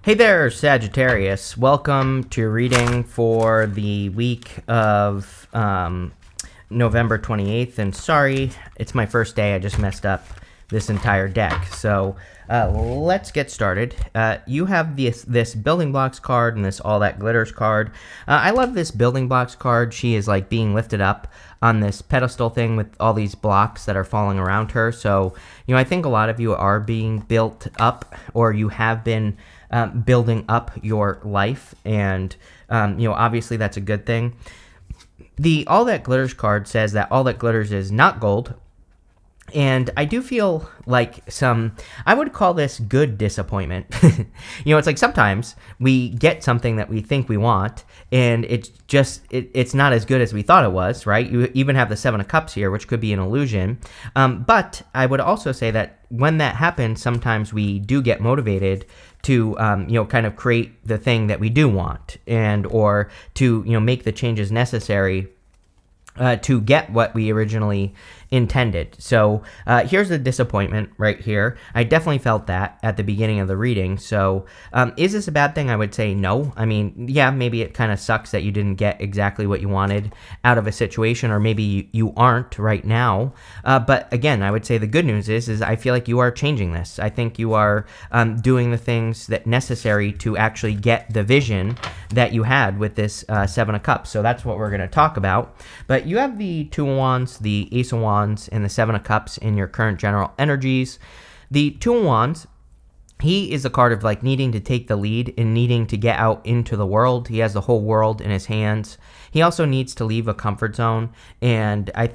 Hey there, Sagittarius. Welcome to your reading for the week of November 28th. And sorry, it's my first day. I just messed up this entire deck. So let's get started. You have this building blocks card and this all that glitters card. I love this building blocks card. She is like being lifted up on this pedestal thing with all these blocks that are falling around her. So, I think a lot of you are being built up, or you have been building up your life, and obviously that's a good thing. The All That Glitters card says that all that glitters is not gold, and I do feel like I would call this good disappointment. It's like sometimes we get something that we think we want, and it's not as good as we thought it was, right? You even have the Seven of Cups here, which could be an illusion. But I would also say that when that happens, sometimes we do get motivated to, kind of create the thing that we do want, or to, make the changes necessary to get what we originally intended. So here's the disappointment right here. I definitely felt that at the beginning of the reading. So is this a bad thing? I would say no. I mean, yeah, maybe it kind of sucks that you didn't get exactly what you wanted out of a situation, or maybe you aren't right now. But again, I would say the good news is I feel like you are changing this. I think you are doing the things that necessary to actually get the vision that you had with this Seven of Cups. So that's what we're going to talk about. But you have the Two of Wands, the Ace of Wands, and the Seven of Cups in your current general energies. The Two of Wands, he is a card of like needing to take the lead and needing to get out into the world. He has the whole world in his hands. He also needs to leave a comfort zone, and I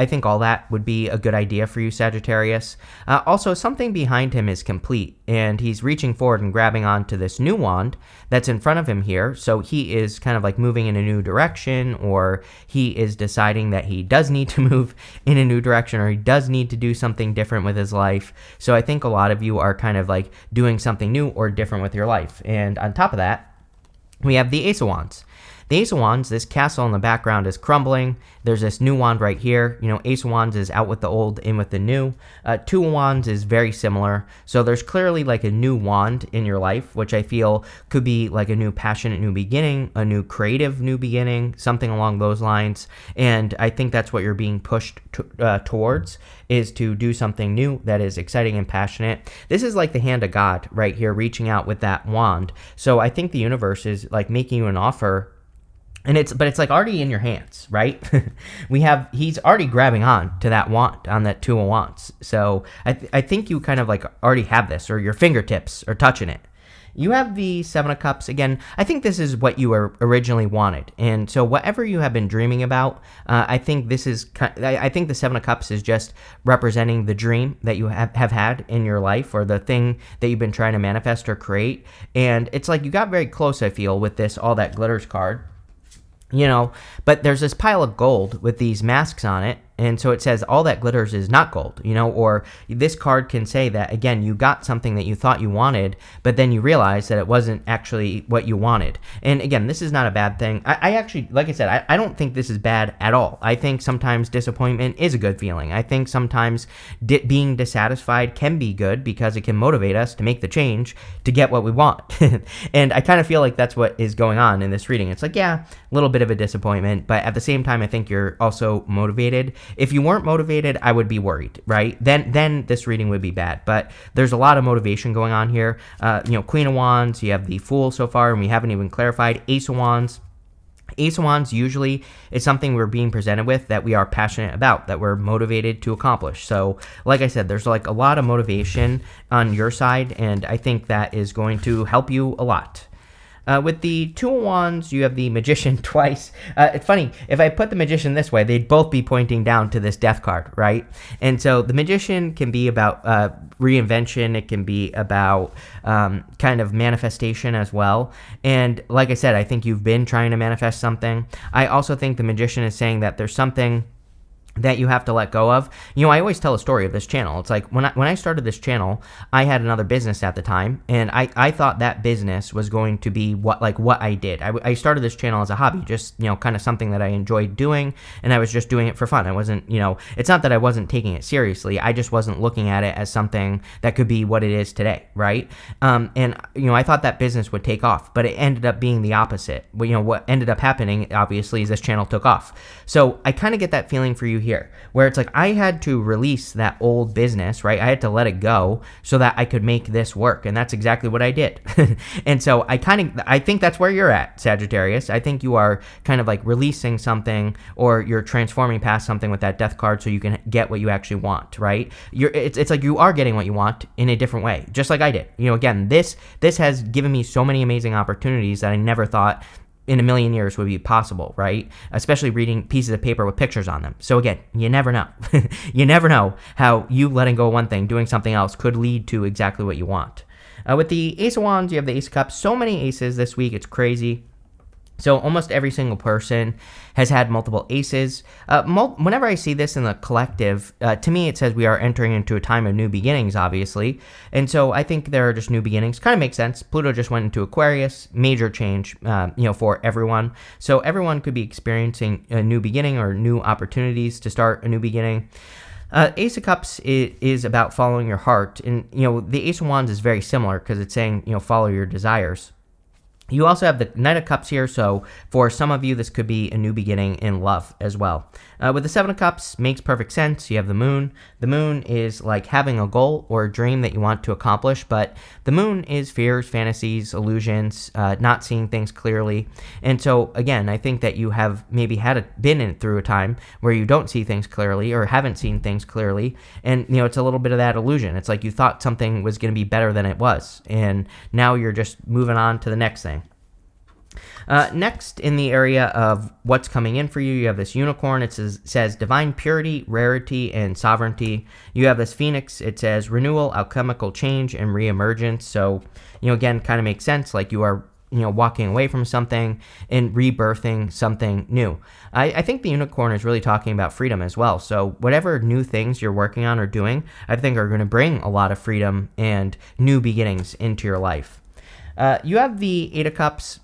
think all that would be a good idea for you, Sagittarius. Also, something behind him is complete, and he's reaching forward and grabbing onto this new wand that's in front of him here. So he is kind of like moving in a new direction, or he is deciding that he does need to move in a new direction, or he does need to do something different with his life. So I think a lot of you are kind of like doing something new or different with your life. And on top of that, we have the Ace of Wands. The Ace of Wands, this castle in the background is crumbling. There's this new wand right here. Ace of Wands is out with the old, in with the new. Two of Wands is very similar. So there's clearly like a new wand in your life, which I feel could be like a new passionate new beginning, a new creative new beginning, something along those lines. And I think that's what you're being pushed towards, is to do something new that is exciting and passionate. This is like the hand of God right here, reaching out with that wand. So I think the universe is like making you an offer. But it's like already in your hands, right? He's already grabbing on to that wand, on that Two of Wands. So I think you kind of like already have this, or your fingertips are touching it. You have the Seven of Cups. Again, I think this is what you originally wanted. And so whatever you have been dreaming about, I think the Seven of Cups is just representing the dream that you have had in your life, or the thing that you've been trying to manifest or create. And it's like you got very close, I feel, with this All That Glitters card. But there's this pile of gold with these masks on it. And so it says all that glitters is not gold, or this card can say that, again, you got something that you thought you wanted, but then you realize that it wasn't actually what you wanted. And again, this is not a bad thing. I actually, like I said, I don't think this is bad at all. I think sometimes disappointment is a good feeling. I think sometimes being dissatisfied can be good, because it can motivate us to make the change to get what we want. And I kind of feel like that's what is going on in this reading. It's like, yeah, a little bit of a disappointment, but at the same time, I think you're also motivated. If you weren't motivated, I would be worried, right? Then this reading would be bad. But there's a lot of motivation going on here. Queen of Wands, you have the Fool so far, and we haven't even clarified. Ace of Wands. Ace of Wands usually is something we're being presented with that we are passionate about, that we're motivated to accomplish. So, like I said, there's like a lot of motivation on your side, and I think that is going to help you a lot. With the Two of Wands, you have the Magician twice. It's funny, if I put the Magician this way, they'd both be pointing down to this Death card, right? And so the Magician can be about reinvention. It can be about kind of manifestation as well. And like I said, I think you've been trying to manifest something. I also think the Magician is saying that there's something that you have to let go of. You know, I always tell a story of this channel. It's like when I started this channel, I had another business at the time, and I thought that business was going to be what I did. I started this channel as a hobby, just, you know, kind of something that I enjoyed doing, and I was just doing it for fun. I wasn't, you know, it's not that I wasn't taking it seriously. I just wasn't looking at it as something that could be what it is today, right? And, you know, I thought that business would take off, but it ended up being the opposite. Well, you know, what ended up happening, obviously, is this channel took off. So I kind of get that feeling for you here, where it's like I had to release that old business, right? I had to let it go so that I could make this work, and that's exactly what I did. And so I think that's where you're at, Sagittarius. I think you are kind of like releasing something, or you're transforming past something with that death card so you can get what you actually want, right? It's like you are getting what you want in a different way, just like I did. You know, again, this has given me so many amazing opportunities that I never thought in a million years would be possible, right? Especially reading pieces of paper with pictures on them. So again, you never know. You never know how you letting go of one thing, doing something else could lead to exactly what you want. With the Ace of Wands, you have the Ace of Cups. So many aces this week, it's crazy. So almost every single person has had multiple aces. Whenever I see this in the collective, to me it says we are entering into a time of new beginnings, obviously. And so I think there are just new beginnings. Kind of makes sense. Pluto just went into Aquarius, major change, you know, for everyone. So everyone could be experiencing a new beginning or new opportunities to start a new beginning. Ace of Cups is about following your heart. And, you know, the Ace of Wands is very similar because it's saying, you know, follow your desires. You also have the Knight of Cups here, so for some of you, this could be a new beginning in love as well. With the Seven of Cups, makes perfect sense. You have the Moon. The Moon is like having a goal or a dream that you want to accomplish, but the Moon is fears, fantasies, illusions, not seeing things clearly. And so, again, I think that you have maybe been through a time where you don't see things clearly or haven't seen things clearly, and, you know, it's a little bit of that illusion. It's like you thought something was going to be better than it was, and now you're just moving on to the next thing. Next, in the area of what's coming in for you, you have this unicorn. It says divine purity, rarity, and sovereignty. You have this phoenix. It says renewal, alchemical change, and reemergence. So, you know, again, kind of makes sense. Like you are, you know, walking away from something and rebirthing something new. I think the unicorn is really talking about freedom as well. So whatever new things you're working on or doing, I think are going to bring a lot of freedom and new beginnings into your life. You have the Eight of Cups.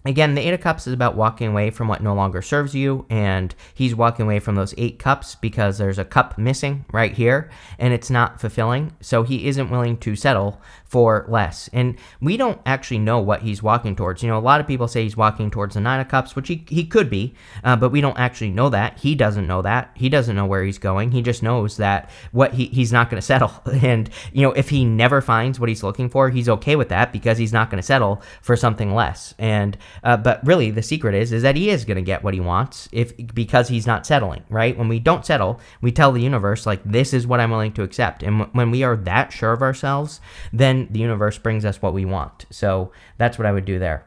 Again, the Eight of Cups is about walking away from what no longer serves you, and he's walking away from those 8 cups because there's a cup missing right here, and it's not fulfilling, so he isn't willing to settle for less. And we don't actually know what he's walking towards. You know, a lot of people say he's walking towards the 9 of Cups, which he could be, but we don't actually know that. He doesn't know that. He doesn't know where he's going. He just knows that he's not going to settle. And, you know, if he never finds what he's looking for, he's okay with that because he's not going to settle for something less. And but really, the secret is that he is going to get what he wants because he's not settling, right? When we don't settle, we tell the universe, like, this is what I'm willing to accept. And when we are that sure of ourselves, then the universe brings us what we want. So that's what I would do there.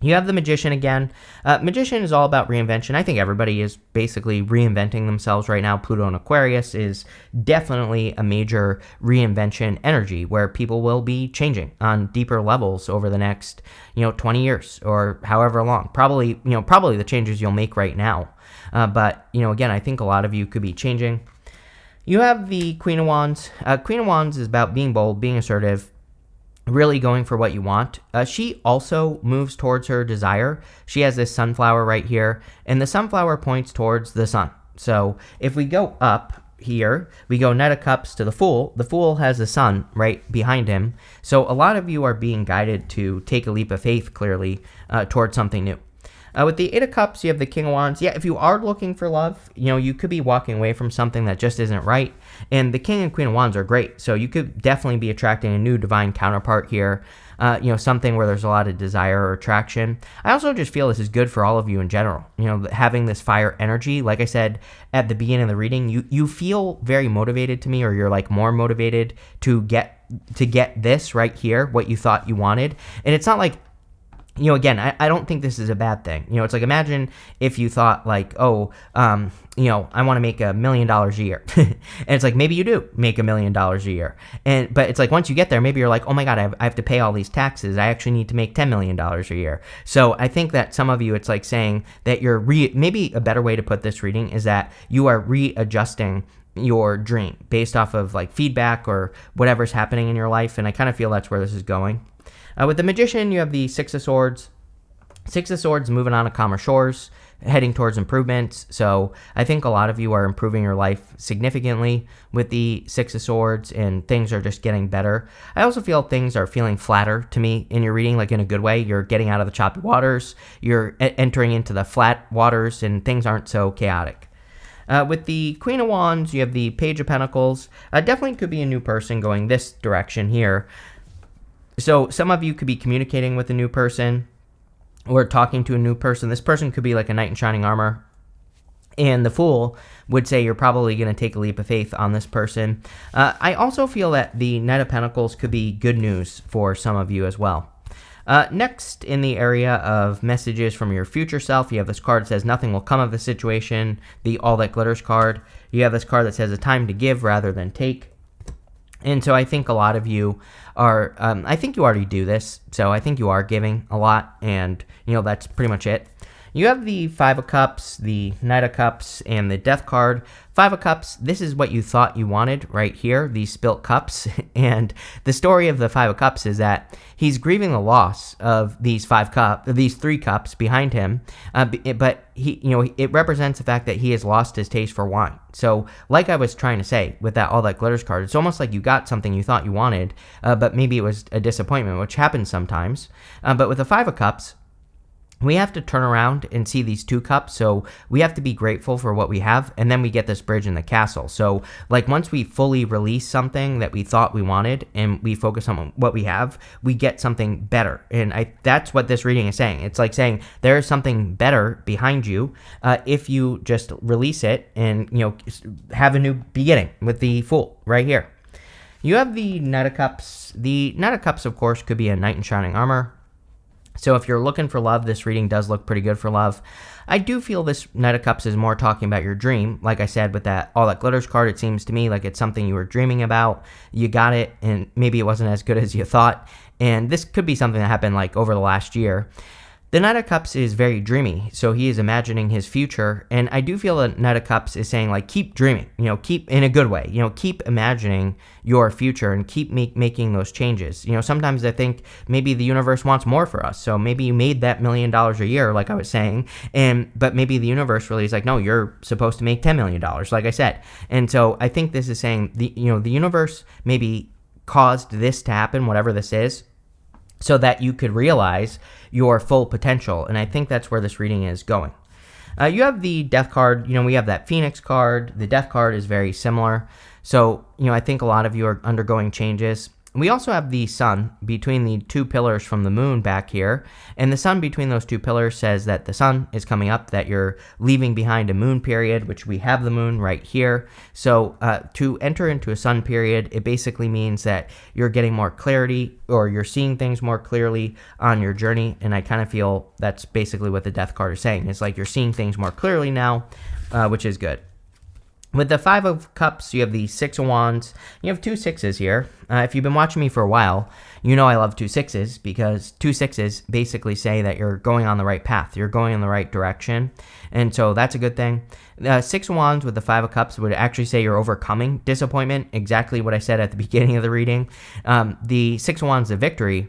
You have the Magician again. Magician is all about reinvention. I think everybody is basically reinventing themselves right now. Pluto in Aquarius is definitely a major reinvention energy where people will be changing on deeper levels over the next, 20 years or however long. Probably the changes you'll make right now. But again, I think a lot of you could be changing. You have the Queen of Wands. Queen of Wands is about being bold, being assertive, really going for what you want. She also moves towards her desire. She has this sunflower right here, and the sunflower points towards the sun. So if we go up here, we go Knight of Cups to the Fool. The Fool has the sun right behind him. So a lot of you are being guided to take a leap of faith, clearly, towards something new. With the Eight of Cups, you have the King of Wands. Yeah, if you are looking for love, you could be walking away from something that just isn't right. And the King and Queen of Wands are great. So you could definitely be attracting a new divine counterpart here. Something where there's a lot of desire or attraction. I also just feel this is good for all of you in general. Having this fire energy, like I said at the beginning of the reading, you feel very motivated to me, or you're like more motivated to get this right here, what you thought you wanted. And it's not like again, I don't think this is a bad thing. It's like, imagine if you thought like, oh, I want to make $1 million a year. And it's like, maybe you do make $1 million a year. But it's like, once you get there, maybe you're like, oh my God, I have to pay all these taxes. I actually need to make $10 million a year. So I think that some of you, it's like saying that maybe a better way to put this reading is that you are readjusting your dream based off of like feedback or whatever's happening in your life. And I kind of feel that's where this is going. With the Magician, you have the Six of Swords. Six of Swords moving on to calmer shores, heading towards improvements. So I think a lot of you are improving your life significantly with the Six of Swords, and things are just getting better. I also feel things are feeling flatter to me in your reading, like in a good way. You're getting out of the choppy waters. You're entering into the flat waters, and things aren't so chaotic. With the Queen of Wands, you have the Page of Pentacles. Definitely could be a new person going this direction here. So some of you could be communicating with a new person or talking to a new person. This person could be like a knight in shining armor. And the Fool would say you're probably going to take a leap of faith on this person. I also feel that the Knight of Pentacles could be good news for some of you as well. Next, in the area of messages from your future self, you have this card that says nothing will come of the situation, the All That Glitters card. You have this card that says a time to give rather than take. And so I think a lot of you are, I think you already do this, so I think you are giving a lot, and, that's pretty much it. You have the Five of Cups, the Knight of Cups, and the Death card. Five of Cups, this is what you thought you wanted right here, these spilt cups. And the story of the Five of Cups is that he's grieving the loss of these three cups behind him. But he, it represents the fact that he has lost his taste for wine. So like I was trying to say with that All That Glitters card, it's almost like you got something you thought you wanted, but maybe it was a disappointment, which happens sometimes. But with the Five of Cups, we have to turn around and see these two cups, so we have to be grateful for what we have, and then we get this bridge in the castle. So, like, once we fully release something that we thought we wanted, and we focus on what we have, we get something better. And that's what this reading is saying. It's like saying there is something better behind you if you just release it and, have a new beginning with the Fool right here. You have the Knight of Cups. The Knight of Cups, of course, could be a knight in shining armor. So if you're looking for love, this reading does look pretty good for love. I do feel this Knight of Cups is more talking about your dream. Like I said, with that All That Glitters card, it seems to me like it's something you were dreaming about. You got it, and maybe it wasn't as good as you thought. And this could be something that happened like over the last year. The Knight of Cups is very dreamy, so he is imagining his future, and I do feel that Knight of Cups is saying, like, keep dreaming, keep, in a good way, keep imagining your future and keep making those changes. Sometimes I think maybe the universe wants more for us, so maybe you made that $1 million a year, like I was saying, but maybe the universe really is like, no, you're supposed to make $10 million, like I said. And so I think this is saying, the universe maybe caused this to happen, whatever this is, so that you could realize your full potential. And I think that's where this reading is going. You have the Death card. We have that Phoenix card. The Death card is very similar. So, I think a lot of you are undergoing changes. We also have the sun between the two pillars from the moon back here. And the sun between those two pillars says that the sun is coming up, that you're leaving behind a moon period, which we have the moon right here. So to enter into a sun period, it basically means that you're getting more clarity, or you're seeing things more clearly on your journey. And I kind of feel that's basically what the Death card is saying. It's like you're seeing things more clearly now, which is good. With the Five of Cups, you have the Six of Wands. You have two sixes here. If you've been watching me for a while, you know I love two sixes, because two sixes basically say that you're going on the right path. You're going in the right direction. And so that's a good thing. Six of Wands with the Five of Cups would actually say you're overcoming disappointment. Exactly what I said at the beginning of the reading. The Six of Wands is a victory,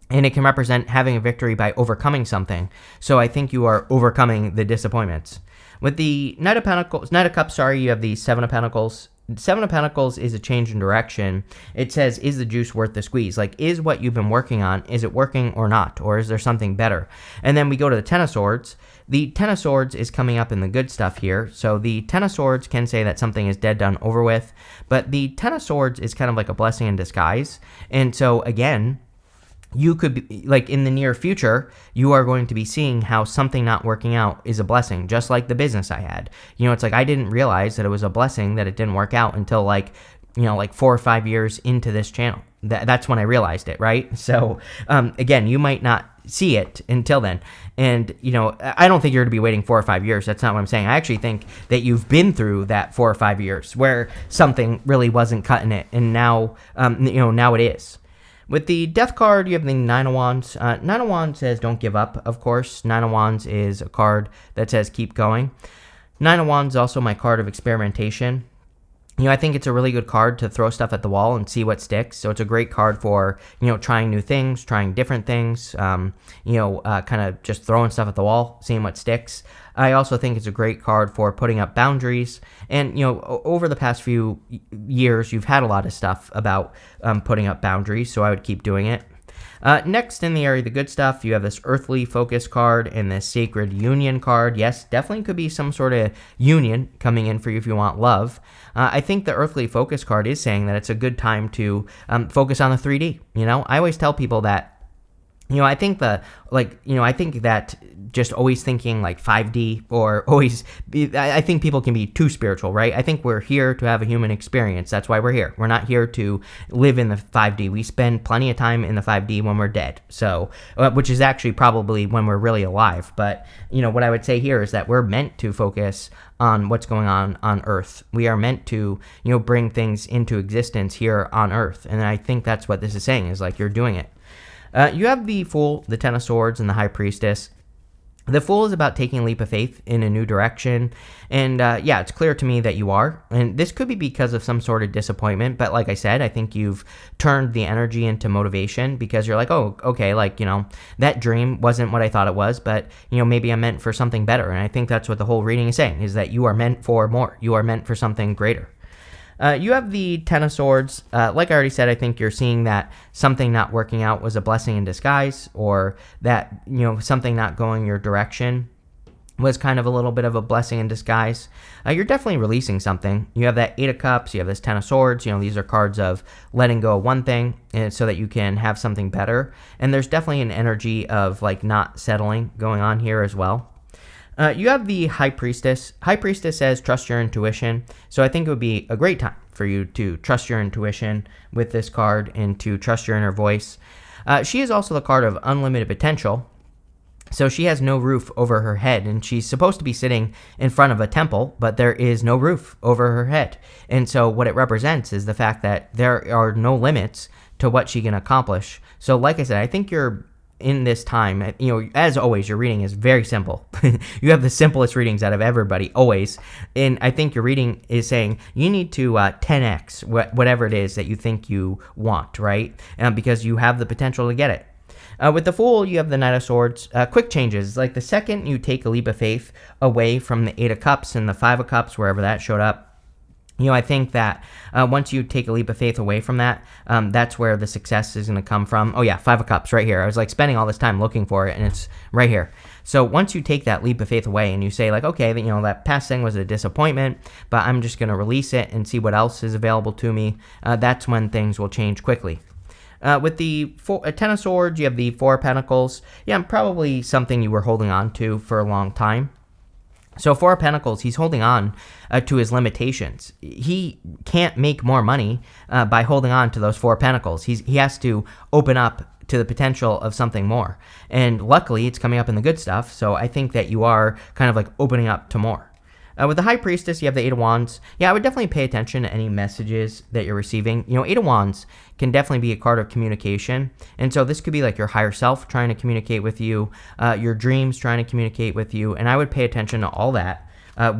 and it can represent having a victory by overcoming something. So I think you are overcoming the disappointments. With the Knight of Cups, you have the Seven of Pentacles. Seven of Pentacles is a change in direction. It says, is the juice worth the squeeze? Like, is what you've been working on, is it working or not? Or is there something better? And then we go to the Ten of Swords. The Ten of Swords is coming up in the good stuff here. So the Ten of Swords can say that something is dead, done, over with. But the Ten of Swords is kind of like a blessing in disguise. And so, again, you could be, like, in the near future, you are going to be seeing how something not working out is a blessing, just like the business I had. It's like I didn't realize that it was a blessing that it didn't work out until like 4 or 5 years into this channel. That's when I realized it, right? So, again, you might not see it until then. And, I don't think you're going to be waiting 4 or 5 years. That's not what I'm saying. I actually think that you've been through that 4 or 5 years where something really wasn't cutting it. And now, now it is. With the Death card, you have the Nine of Wands. Nine of Wands says don't give up, of course. Nine of Wands is a card that says keep going. Nine of Wands is also my card of experimentation. I think it's a really good card to throw stuff at the wall and see what sticks. So it's a great card for, trying new things, trying different things, kind of just throwing stuff at the wall, seeing what sticks. I also think it's a great card for putting up boundaries. And, over the past few years, you've had a lot of stuff about putting up boundaries, so I would keep doing it. Next, in the area of the good stuff, you have this earthly focus card and this sacred union card. Yes, definitely could be some sort of union coming in for you if you want love. I think the earthly focus card is saying that it's a good time to focus on the 3D. I always tell people that, I think I think that just always thinking like 5D or always, I think people can be too spiritual, right? I think we're here to have a human experience. That's why we're here. We're not here to live in the 5D. We spend plenty of time in the 5D when we're dead. So, which is actually probably when we're really alive. But, what I would say here is that we're meant to focus on what's going on Earth. We are meant to, bring things into existence here on Earth. And I think that's what this is saying, is like you're doing it. You have the Fool, the Ten of Swords, and the High Priestess. The Fool is about taking a leap of faith in a new direction. And it's clear to me that you are. And this could be because of some sort of disappointment. But like I said, I think you've turned the energy into motivation because you're like, oh, okay, that dream wasn't what I thought it was. But, maybe I'm meant for something better. And I think that's what the whole reading is saying, is that you are meant for more. You are meant for something greater. You have the Ten of Swords. Like I already said, I think you're seeing that something not working out was a blessing in disguise, or that, something not going your direction was kind of a little bit of a blessing in disguise. You're definitely releasing something. You have that Eight of Cups, you have this Ten of Swords. These are cards of letting go of one thing so that you can have something better. And there's definitely an energy of not settling going on here as well. You have the High Priestess. High Priestess says trust your intuition. So I think it would be a great time for you to trust your intuition with this card and to trust your inner voice. She is also the card of unlimited potential. So she has no roof over her head, and she's supposed to be sitting in front of a temple, but there is no roof over her head. And so what it represents is the fact that there are no limits to what she can accomplish. So like I said, I think you're in this time, as always, your reading is very simple. You have the simplest readings out of everybody, always. And I think your reading is saying you need to 10x whatever it is that you think you want, right? Because you have the potential to get it. With the Fool, you have the Knight of Swords. Quick changes. Like the second you take a leap of faith away from the Eight of Cups and the Five of Cups, wherever that showed up, I think that once you take a leap of faith away from that, that's where the success is going to come from. Oh yeah, Five of Cups right here. I was spending all this time looking for it, and it's right here. So once you take that leap of faith away and you say okay, that past thing was a disappointment, but I'm just going to release it and see what else is available to me, that's when things will change quickly. With the Ten of Swords, you have the Four of Pentacles. Yeah, probably something you were holding on to for a long time. So Four of Pentacles, he's holding on to his limitations. He can't make more money by holding on to those Four of Pentacles. He has to open up to the potential of something more. And luckily, it's coming up in the good stuff, so I think that you are kind of opening up to more. With the High Priestess, you have the Eight of Wands. Yeah, I would definitely pay attention to any messages that you're receiving. Eight of Wands can definitely be a card of communication. And so this could be your higher self trying to communicate with you, your dreams trying to communicate with you. And I would pay attention to all that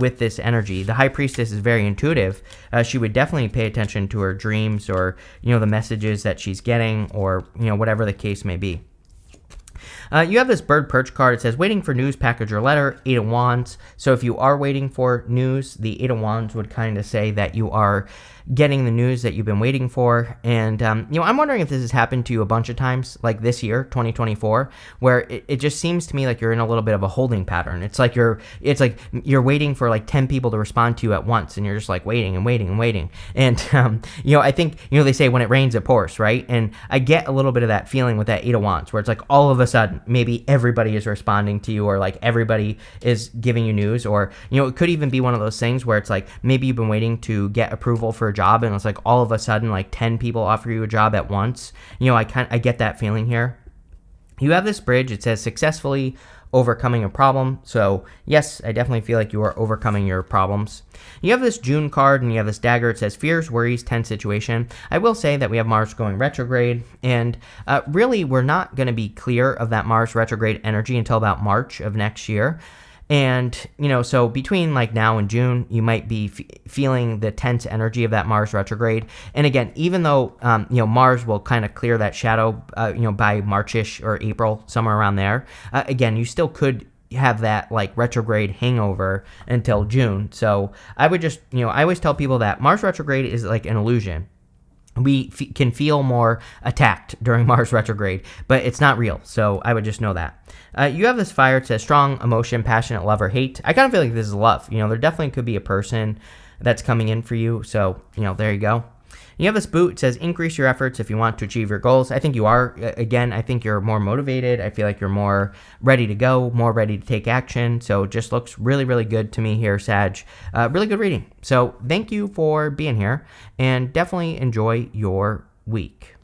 with this energy. The High Priestess is very intuitive. She would definitely pay attention to her dreams or, the messages that she's getting or, whatever the case may be. You have this Bird Perch card. It says, waiting for news, package or letter, Eight of Wands. So if you are waiting for news, the Eight of Wands would kind of say that you are getting the news that you've been waiting for. And, I'm wondering if this has happened to you a bunch of times, like this year, 2024, where it just seems to me like you're in a little bit of a holding pattern. It's like you're waiting for 10 people to respond to you at once, and you're just waiting and waiting and waiting. And, I think, they say when it rains, it pours, right? And I get a little bit of that feeling with that Eight of Wands, where it's all of a sudden, maybe everybody is responding to you, or everybody is giving you news, or, it could even be one of those things where it's maybe you've been waiting to get approval for a job, and it's all of a sudden 10 people offer you a job at once. I get that feeling here. You have this bridge. It says successfully overcoming a problem. So yes, I definitely feel like you are overcoming your problems. You have this June card and you have this dagger. It says fears, worries, tense situation. I will say that we have Mars going retrograde, and really we're not going to be clear of that Mars retrograde energy until about March of next year. And, so between like now and June, you might be feeling the tense energy of that Mars retrograde. And again, even though, Mars will kind of clear that shadow, by Marchish or April, somewhere around there, again, you still could have that like retrograde hangover until June. So I would just, I always tell people that Mars retrograde is like an illusion. We can feel more attacked during Mars retrograde, but it's not real. So I would just know that. You have this fire. It says strong emotion, passionate love or hate. I kind of feel like this is love. There definitely could be a person that's coming in for you. So, there you go. You have this boot. It says increase your efforts if you want to achieve your goals. I think you are. Again, I think you're more motivated. I feel like you're more ready to go, more ready to take action. So it just looks really, really good to me here, Sag. Really good reading. So thank you for being here and definitely enjoy your week.